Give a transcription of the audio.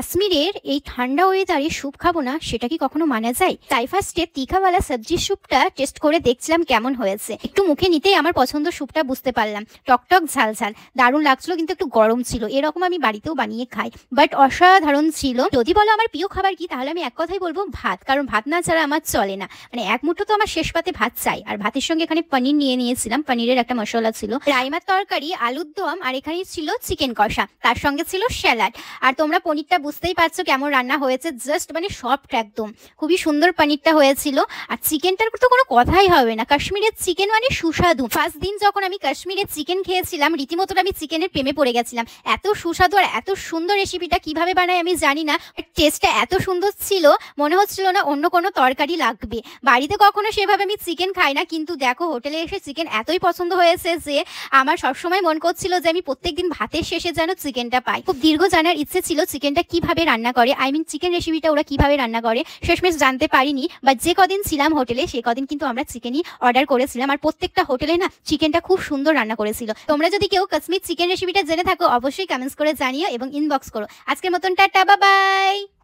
কাশ্মীরের এই ঠান্ডা ওয়েদারে স্যুপ খাবো না, সেটা কি কখনো মানা যায়? তাই ফার্স্টে তিখাওয়ালা সবজির স্যুপটা টেস্ট করে দেখছিলাম কেমন হয়েছে। একটু মুখে নিতেই আমার পছন্দ স্যুপটা বুঝতে পারলাম। টকটক ঝাল ঝাল দারুণ লাগছিল, কিন্তু একটু গরম ছিল। এরকম আমি বাড়িতেও বানিয়ে খাই, বাট অসাধারণ ছিল। যদি বলো আমার প্রিয় খাবার কি, তাহলে আমি এক কথাই বলবো ভাত। কারণ ভাত না ছাড়া আমার চলে না, মানে এক মুঠো তো আমার শেষ পাতে ভাত চাই। আর ভাতের সঙ্গে এখানে পনির নিয়ে নিয়েছিলাম, পনিরের একটা মশলা ছিল, রাইমার তরকারি, আলুর দম, আর এখানে ছিল চিকেন কষা, তার সঙ্গে ছিল স্যালাড। আর তোমরা পনিরটা বুঝতেই পারছো কেমন রান্না হয়েছে, জাস্ট মানে সফট একদম, খুবই সুন্দর পনিরটা হয়েছিল। আর চিকেনটার তো কোনো কথাই হবে না, কাশ্মীরের চিকেন মানে সুস্বাদু। ফার্স্ট দিন যখন আমি কাশ্মীরের চিকেন খেয়েছিলাম, রীতিমতো আমি চিকেনের প্রেমে পড়ে গেছিলাম। এত সুস্বাদু আর এত সুন্দর, রেসিপিটা কিভাবে বানায় আমি জানি না, টেস্টটা এত সুন্দর ছিল, মনে হচ্ছিল না অন্য কোনো তরকারি লাগবে। বাড়িতে কখনো সেভাবে আমি চিকেন খাই না, কিন্তু দেখো হোটেলে এসে চিকেন এতই পছন্দ হয়েছে যে আমার সবসময় মন করছিল যে আমি প্রত্যেকদিন ভাতের শেষে যেন চিকেনটা পাই। খুব দীর্ঘ জানার ইচ্ছে ছিল চিকেনটা কিভাবে রান্না করে, চিকেন রেসিপিটা ওরা কিভাবে রান্না করে, শেষমেশ জানতে পারিনি। বাট যে কদিন ছিলাম হোটেলে, সে কদিন কিন্তু আমরা চিকেনই অর্ডার করেছিলাম। আর প্রত্যেকটা হোটেলে না চিকেনটা খুব সুন্দর রান্না করেছিল। তোমরা যদি কেউ কাশ্মীর চিকেন রেসিপিটা জেনে থাকো, অবশ্যই কমেন্টস করে জানিও এবং ইনবক্স করো। আজকের মতন টাটা, বাই বাই।